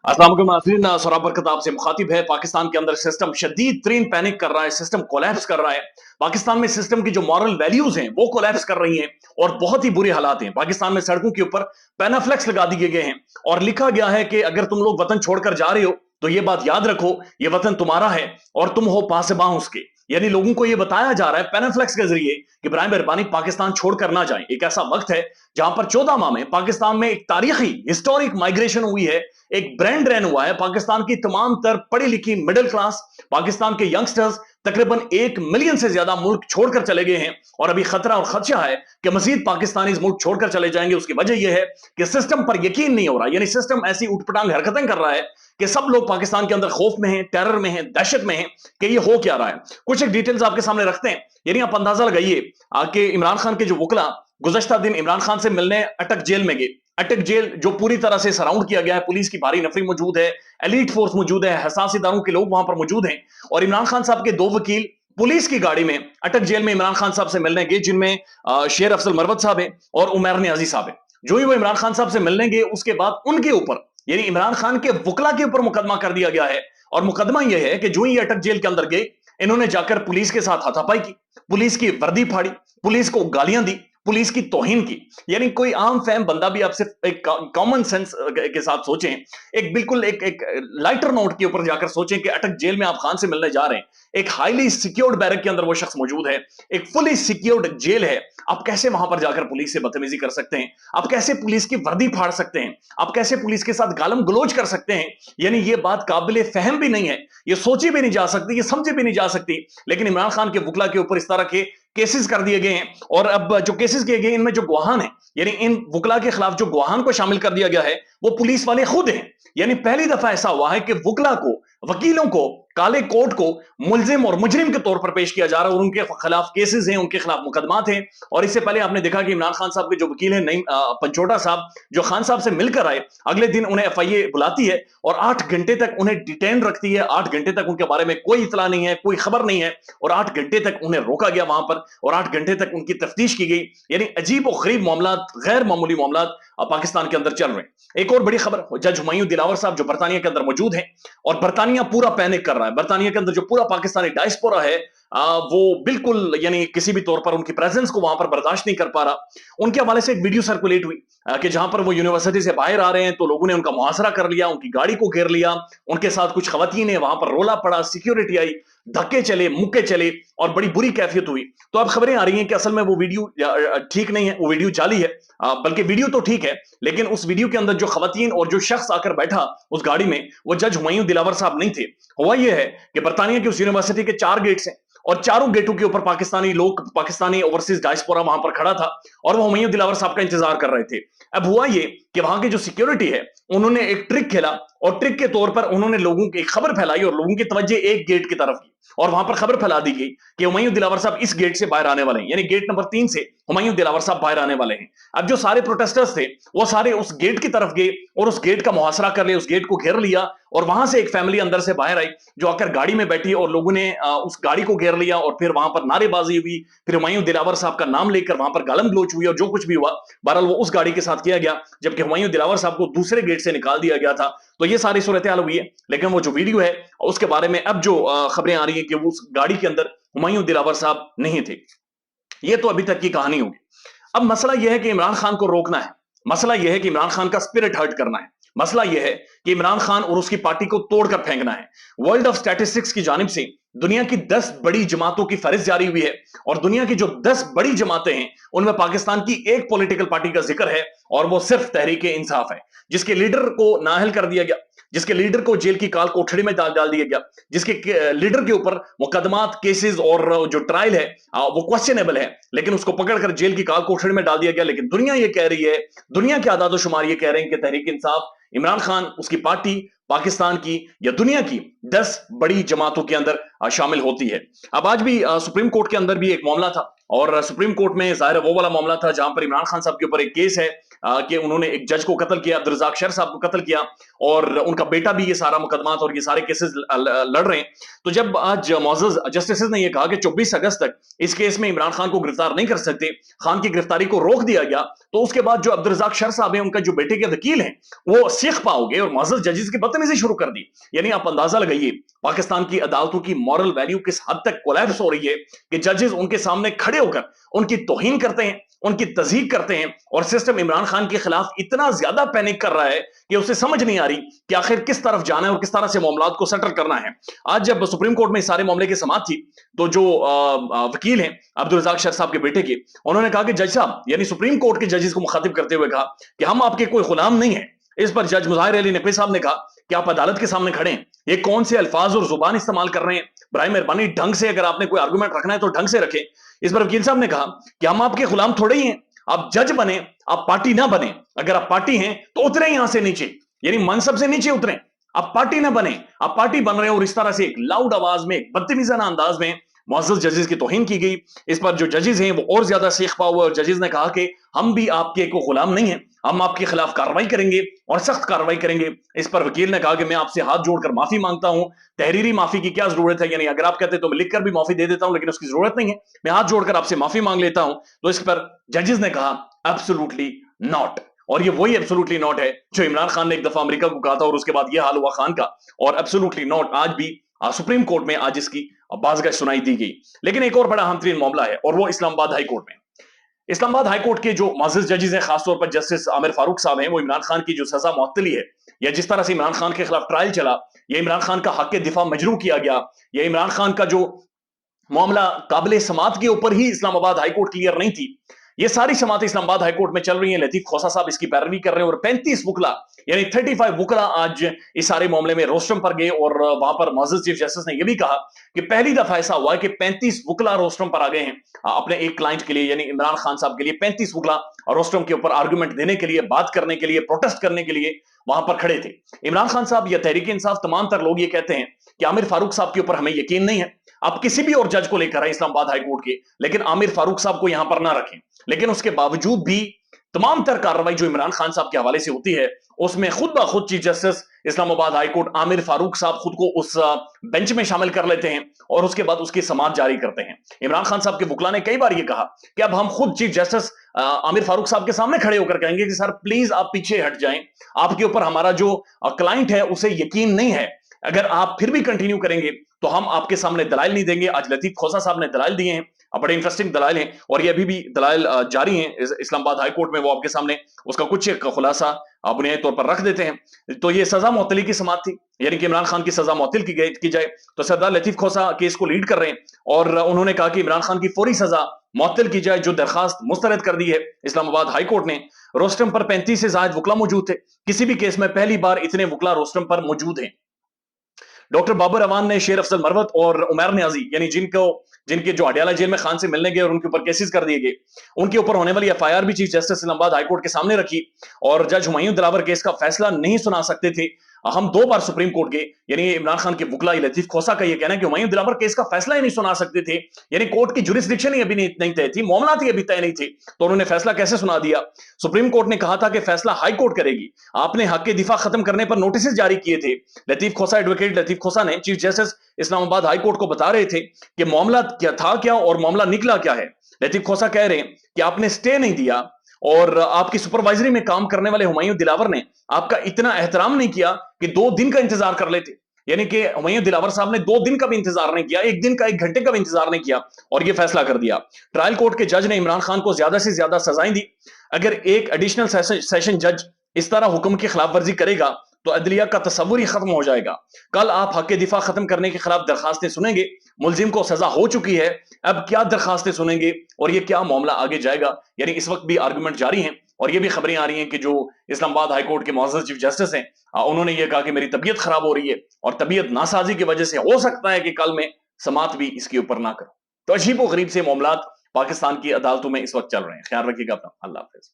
अस्सलाम वालेकुम नाज़रीन, सौरभ बरकत आपसे मुखातिब है। पाकिस्तान के अंदर सिस्टम शदीद तरीन पैनिक कर रहा है, सिस्टम कोलैप्स कर रहा है। पाकिस्तान में सिस्टम की जो मॉरल वैल्यूज हैं वो कोलैप्स कर रही हैं और बहुत ही बुरे हालात हैं। पाकिस्तान में सड़कों के ऊपर पैनाफ्लेक्स लगा दिए गए हैं और लिखा गया है कि अगर तुम लोग वतन छोड़कर जा रहे हो तो ये बात याद रखो, ये वतन तुम्हारा है और तुम हो पासबां उसके। यानी लोगों को ये बताया जा रहा है पैनाफ्लेक्स के जरिए कि बराए मेहरबानी पाकिस्तान छोड़कर ना जाएं। एक ऐसा वक्त है जहां पर 14 माह में पाकिस्तान में एक तारीखी हिस्टोरिक माइग्रेशन हुई है, एक ब्रांड रन हुआ है। पाकिस्तान की तमाम तर पढ़ी लिखी मिडिल क्लास, पाकिस्तान के यंगस्टर्स तकरीबन 1 मिलियन से ज्यादा मुल्क छोड़कर चले गए हैं और अभी खतरा और खदशा है कि मजीद पाकिस्तानी इस मुल्क छोड़कर चले जाएंगे। उसकी वजह यह है कि सिस्टम पर यकीन नहीं हो रहा, यानी सिस्टम ऐसी उठपटांग हरकतें कर रहा है कि सब लोग पाकिस्तान के अंदर खौफ में हैं, टेरर में हैं, दहशत में हैं कि ये हो क्या रहा है। कुछ एक डिटेल्स आपके सामने रखते हैं, यानी आप अंदाजा लगाइए कि इमरान खान के जो वकला गुज़श्ता दिन इमरान खान से मिलने अटक जेल में गए। अटक जेल जो पूरी तरह से सराउंड किया गया है, पुलिस की भारी नफरी मौजूद है, एलीट फोर्स मौजूद है, हसास इदारों के लोग वहां पर मौजूद हैं और इमरान खान साहब के 2 वकील पुलिस की गाड़ी में अटक जेल में इमरान खान साहब से मिलने गए, जिनमें शेर अफजल मरवत साहब है और उमर न्याजी साहब है। जो ही वो इमरान खान साहब से मिलने गए उसके बाद उनके ऊपर, यानी इमरान खान के वकला के ऊपर मुकदमा कर दिया गया है। और मुकदमा यह है कि जो ही अटक जेल के अंदर गए, इन्होंने जाकर पुलिस के साथ हाथापाई की, पुलिस की वर्दी फाड़ी, पुलिस को गालियां दी, पुलिस की तौहीन की। यानी कोई आम फैम बंदा भी आप सिर्फ एक कॉमन सेंस के साथ सोचें, एक बिल्कुल एक लाइटर नोट के ऊपर जाकर सोचें कि अटक जेल में आप खान से मिलने जा रहे हैं, एक हाईली सिक्योर्ड बैरक के अंदर वो शख्स मौजूद है, एक फुली सिक्योर्ड जेल है। आप कैसे वहां पर जाकर पुलिस से बदतमीजी कर सकते हैं? आप कैसे पुलिस की वर्दी फाड़ सकते हैं? आप कैसे पुलिस के साथ गालम गलोच कर सकते हैं? यानी ये बात काबिल फहम भी नहीं है, ये सोची भी नहीं जा सकती, ये समझी भी नहीं जा सकती। लेकिन इमरान खान के वकला के ऊपर इस तरह के केसेस कर दिए गए हैं और अब जो केसेस किए गए इनमें जो गवाहान है, यानी इन वकला के खिलाफ जो गवाहान को शामिल कर दिया गया है वो पुलिस वाले खुद हैं। यानी पहली दफा ऐसा हुआ है कि वकला को, वकीलों को, काले कोर्ट को मुलजिम और मुजरिम के तौर पर पेश किया जा रहा है और उनके खिलाफ केसेस हैं, उनके खिलाफ मुकदमात हैं। और इससे पहले आपने देखा कि इमरान खान साहब के जो वकील हैं नईम पंचोटा साहब, जो खान साहब से मिलकर आए, अगले दिन उन्हें एफआईए बुलाती है और 8 घंटे तक उन्हें डिटेन रखती है। 8 घंटे तक उनके बारे में कोई इतला नहीं है, कोई खबर नहीं है और 8 घंटे तक उन्हें रोका गया वहां पर और 8 घंटे तक उनकी तफ्तीश की गई। यानी अजीब और गरीब मामला, गैर मामूली मामला पाकिस्तान के अंदर चल रहे हैं। एक और बड़ी खबर, जज हुमायूं दिलावर साहब जो बरतानिया के अंदर मौजूद हैं और बरतानिया पूरा पैनिक कर रहा है। बरतानिया के अंदर जो पूरा पाकिस्तानी डायस्पोरा है वो बिल्कुल, यानी किसी भी तौर पर उनकी प्रेजेंस को वहां पर बर्दाश्त नहीं कर पा रहा। उनके हवाले से एक वीडियो सर्कुलेट हुई कि जहां पर वो यूनिवर्सिटी से बाहर आ रहे हैं तो लोगों ने उनका मुहासरा कर लिया, उनकी गाड़ी को घेर लिया, उनके साथ कुछ खवातीन है, वहां पर रोला पड़ा, सिक्योरिटी आई, धक्के चले, मुक्के चले और बड़ी बुरी कैफियत हुई। तो अब खबरें आ रही हैं कि असल में वो वीडियो ठीक नहीं है, वो वीडियो जाली है। बल्कि वीडियो तो ठीक है लेकिन उस वीडियो के अंदर जो खवातीन और जो शख्स आकर बैठा उस गाड़ी में, वो जज हुमायूं दिलावर साहब नहीं थे। हुआ यह है कि बरतानिया की उस यूनिवर्सिटी के 4 गेट्स हैं और चारों गेटों के ऊपर पाकिस्तानी लोग, पाकिस्तानी ओवरसीज डायस्पोरा वहां पर खड़ा था और वो हुमायूं दिलावर साहब का इंतजार कर रहे थे। अब हुआ ये कि वहां की जो सिक्योरिटी है उन्होंने एक ट्रिक खेला और ट्रिक के तौर पर उन्होंने लोगों की एक खबर फैलाई और लोगों की तवज्जो एक गेट की तरफ की और वहां पर खबर फैला दी गई कि हुमायूं दिलावर साहब इस गेट से बाहर आने वाले हैं, यानी गेट नंबर 3 से हुमायूं दिलावर साहब बाहर आने वाले हैं। अब जो सारे प्रोटेस्टर्स थे वो सारे उस गेट की तरफ गए और उस गेट का मुहासरा कर लिया, उस गेट को घेर लिया और वहां से एक फैमिली अंदर से बाहर आई जो आकर गाड़ी में बैठी और लोगों ने उस गाड़ी को घेर लिया और फिर वहां पर नारेबाजी हुई, फिर हुमायूं दिलावर साहब का नाम लेकर वहां पर गालम गलोच हुई और जो कुछ भी हुआ बहरहाल वो उस गाड़ी के साथ किया गया, जबकि हुमायूं दिलावर साहब को दूसरे गेट से निकाल दिया गया था। तो ये सारी सूरत हाल हुई है। लेकिन वो जो वीडियो है उसके बारे में अब जो खबरें आ रही है कि वो उस गाड़ी के अंदर हुमायूं दिलावर साहब नहीं थे। ये तो अभी तक की कहानी होगी। अब मसला यह है कि इमरान खान को रोकना है, मसला यह है कि इमरान खान का स्पिरिट हर्ट करना है, मसला यह है कि इमरान खान और उसकी पार्टी को तोड़कर फेंकना है। वर्ल्ड ऑफ स्टैटिस्टिक्स की जानिब से दुनिया की 10 बड़ी जमातों की फहरिस्त जारी हुई है और दुनिया की जो 10 बड़ी जमातें हैं उनमें पाकिस्तान की एक पॉलिटिकल पार्टी का जिक्र है और वो सिर्फ तहरीक इंसाफ है, जिसके लीडर को नाअहल कर दिया गया, जिसके लीडर को जेल की काल कोठड़ी में डाल दिया गया, जिसके लीडर के ऊपर मुकदमात, केसेस और जो ट्रायल है वो क्वेश्चनेबल है, लेकिन उसको पकड़कर जेल की काल कोठड़ी में डाल दिया गया। लेकिन दुनिया ये कह रही है, दुनिया के आदाद शुमार ये कह रहे हैं कि तहरीक इंसाफ, इमरान खान, उसकी पार्टी पाकिस्तान की या दुनिया की 10 बड़ी जमातों के अंदर शामिल होती है। अब आज भी सुप्रीम कोर्ट के अंदर भी एक मामला था और सुप्रीम कोर्ट में जाहिर वो वाला मामला था जहां पर इमरान खान साहब के ऊपर एक केस है कि उन्होंने एक जज को कत्ल किया, अब्दुल रज़ाक शेर साहब को कत्ल किया और उनका बेटा भी ये सारा मुकदमात और ये सारे केसेस लड़ रहे हैं। तो जब आज मौजूद जस्टिस ने यह कहा कि 24 अगस्त तक इस केस में इमरान खान को गिरफ्तार नहीं कर सकते, खान की गिरफ्तारी को रोक दिया गया, तो उसके बाद जो अब्दुल रज़ाक शेर साहब हैं, उनका जो बेटे के वकील हैं, वो सीख पाओगे और मुअज़्ज़ज़ जजेस की बदतमीजी शुरू कर दी। यानी आप अंदाजा लगाइए पाकिस्तान की अदालतों की मॉरल वैल्यू किस हद तक कोलैप्स हो रही है कि जजेस उनके सामने खड़े होकर उनकी तौहीन करते हैं, उनकी तज़हीक करते हैं, और सिस्टम इमरान खान के खिलाफ इतना ज्यादा पैनिक कर रहा है कि उसे समझ नहीं आ रही कि आखिर किस तरफ जाना है और किस तरह से मामलात को सेटल करना है। आज जब सुप्रीम कोर्ट में इस सारे मामले की समाअत थी, तो जो वकील हैं अब्दुल रज़ाक शेख साहब के बेटे के, उन्होंने कहा कि जज साहब, यानी सुप्रीम कोर्ट के जजेस को मुखातिब करते हुए कहा कि हम आपके कोई गुलाम नहीं है। इस पर जज मुज़ाहिर अली नकवी साहब ने कहा कि आप अदालत के सामने खड़े हैं, ये कौन से अल्फाज और जुबान इस्तेमाल कर रहे हैं, बराए मेहरबानी ढंग से, अगर आपने कोई आर्गूमेंट रखना है तो ढंग से रखें। इस पर वकील साहब ने कहा कि हम आपके गुलाम थोड़े ही हैं, आप जज बने, आप पार्टी ना बने। अगर आप पार्टी हैं तो उतरे यहां से नीचे, यानी मनसब से नीचे उतरे, आप पार्टी ना बने। आप पार्टी बन रहे हो। और इस तरह से एक लाउड आवाज में, एक बदतमीजाना अंदाज में मुअज़्ज़ज़ जजेस की तौहीन की गई। इस पर जो जजेस हैं वो और ज्यादा सीख पाए हुए, और जजेस ने कहा कि हम भी आपके को गुलाम नहीं है, हम आपके खिलाफ कार्रवाई करेंगे और सख्त कार्रवाई करेंगे। इस पर वकील ने कहा कि मैं आपसे हाथ जोड़कर माफी मांगता हूं, तहरीरी माफी की क्या जरूरत है, यानी अगर आप कहते तो मैं लिखकर भी माफी दे देता हूं, लेकिन उसकी जरूरत नहीं है, मैं हाथ जोड़कर आपसे माफी मांग लेता हूं। तो इस पर जजेस ने कहा एब्सोल्युटली नॉट। और ये वही एब्सोल्युटली नॉट है जो इमरान खान ने एक दफा अमेरिका को कहा था, और उसके बाद ये हाल हुआ खान का। और एब्सोल्युटली नॉट आज भी सुप्रीम कोर्ट में आज इसकी बाज़गाह सुनाई दी गई। लेकिन एक और बड़ा अहम तरीन मामला है, और वो इस्लामाबाद हाई कोर्ट में। इस्लामाबाद हाई कोर्ट के जो मुअज़्ज़ज़ जजेस हैं, खासतौर पर जस्टिस आमिर फारूक साहब हैं, वो इमरान खान की जो सजा मुअत्तली है, या जिस तरह से इमरान खान के खिलाफ ट्रायल चला, या इमरान खान का हक दिफा मजरू किया गया, या इमरान खान का जो मामला काबिल समात के ऊपर ही इस्लामाबाद हाई कोर्ट क्लियर नहीं थी, ये सारी समातें इस्लामाबाद हाई कोर्ट में चल रही हैं। लतीफ खोसा साहब इसकी पैरवी कर रहे हैं, और 35 वकला, यानी 35 वकला आज इस सारे मामले में रोस्टरम पर गए। और वहां पर मुअज़्ज़ज़ चीफ जस्टिस ने यह भी कहा कि पहली दफा ऐसा हुआ है कि 35 वकला रोस्टरम पर आ गए हैं अपने एक क्लाइंट के लिए, यानी इमरान खान साहब के लिए। 35 वकला रोस्टरम के ऊपर आर्गूमेंट देने के लिए, बात करने के लिए, प्रोटेस्ट करने के लिए वहां पर खड़े थे। इमरान खान साहब या तहरीक इंसाफ तमाम तर लोग ये कहते हैं कि आमिर फारूक साहब के ऊपर हमें यकीन नहीं है। आप किसी भी और जज को लेकर आए इस्लामाबाद हाई कोर्ट के, लेकिन आमिर फारूक साहब को यहां पर ना रखें। लेकिन उसके बावजूद भी तमाम तर कार्रवाई जो इमरान खान साहब के हवाले से होती है, उसमें खुद ब खुद chief justice Islamabad high court Aamir Farooq साहब खुद को उस बेंच में शामिल कर लेते हैं, और उसके बाद उसकी समाअत जारी करते हैं। इमरान खान साहब के वकला ने कई बार यह कहा कि अब हम खुद चीफ जस्टिस आमिर फारूक साहब के सामने खड़े होकर कहेंगे कि सर प्लीज आप पीछे हट जाएं, आपके ऊपर हमारा जो क्लाइंट है उसे यकीन नहीं है, अगर आप फिर भी कंटिन्यू करेंगे तो हम आपके सामने दलाइल नहीं देंगे। आज लतीफ खोसा साहब ने दलाइल दिए हैं, बड़े इंटरेस्टिंग दलाइल हैं, और ये अभी भी दलाइल जारी हैं इस्लामाबाद हाई कोर्ट में। वो आपके सामने उसका कुछ एक खुलासा बुनियादी तौर पर रख देते हैं। तो ये सजा मुअत्तली की समाअत थी, यानी कि इमरान खान की सजा मुअत्तल की जाए। तो सरदार लतीफ खोसा केस को लीड कर रहे हैं, और उन्होंने कहा कि इमरान खान की फौरी सजा मुअत्तल की जाए, जो दरखास्त मुस्तरद कर दी है इस्लामाबाद हाई कोर्ट ने। रोस्टरम पर 35 से ज्यादा वकला मौजूद थे, किसी भी केस में पहली बार इतने वकला रोस्टरम पर मौजूद हैं। डॉक्टर बाबर अवान ने शेर अफजल मरवत और उमर न्याजी, यानी जिनके जो अडियाला जेल में खान से मिलने गए और उनके ऊपर केसेस कर दिए गए, उनके ऊपर होने वाली एफआईआर भी chief justice Islamabad high court के सामने रखी। और जज हुमायूं दिलावर केस का फैसला नहीं सुना सकते थे। हम 2 बार सुप्रीम कोर्ट गए, यानी इमरान खान के वकला लतीफ खोसा का यह कहना है कि हुमायूं दिलावर केस का फैसला ही नहीं सुना सकते थे, यानी कोर्ट की जुरिस्डिक्शन ही अभी नहीं तय थी, मामला ही अभी तय नहीं थे, तो उन्होंने फैसला कैसे सुना दिया। सुप्रीम कोर्ट ने कहा था कि फैसला हाई कोर्ट करेगी। आपने हक के दिफा खत्म करने पर नोटिस जारी किए थे। लतीफ खोसा, एडवोकेट लतीफ खोसा ने chief justice Islamabad high court को बता रहे थे कि मामला क्या था क्या और मामला निकला क्या है। लतीफ खोसा कह रहे हैं कि आपने स्टे नहीं दिया, और आपकी सुपरवाइजरी में काम करने वाले हुमायूं दिलावर ने आपका इतना एहतराम नहीं किया कि 2 दिन का इंतजार कर लेते। यानी कि हुमायूं दिलावर साहब ने 2 दिन का भी इंतजार नहीं किया, 1 दिन का 1 घंटे का भी इंतजार नहीं किया, और यह फैसला कर दिया। ट्रायल कोर्ट के जज ने इमरान खान को ज्यादा से ज्यादा सजाएं दी। अगर एक एडिशनल सेशन जज इस तरह हुक्म की खिलाफ वर्जी करेगा तो अदलिया का तस्वुर ही खत्म हो जाएगा। कल आप हक दिफा खत्म करने के खिलाफ दरखास्तें सुनेंगे, मुलजिम को सजा हो चुकी है, अब क्या दरखास्तें सुनेंगे और ये क्या मामला आगे जाएगा। यानी इस वक्त भी आर्गूमेंट जारी हैं, और ये भी खबरें आ रही हैं कि जो इस्लामाबाद हाई कोर्ट के मुअज़्ज़ज़ चीफ जस्टिस हैं, उन्होंने ये कहा कि मेरी तबीयत खराब हो रही है, और तबीयत नासाजी की वजह से हो सकता है कि कल मैं समात भी इसके ऊपर ना करूं। तो अजीब व गरीब से मामलात पाकिस्तान की अदालतों में इस वक्त चल रहे हैं। ख्याल रखिएगा अपना। अल्लाह हाफिज।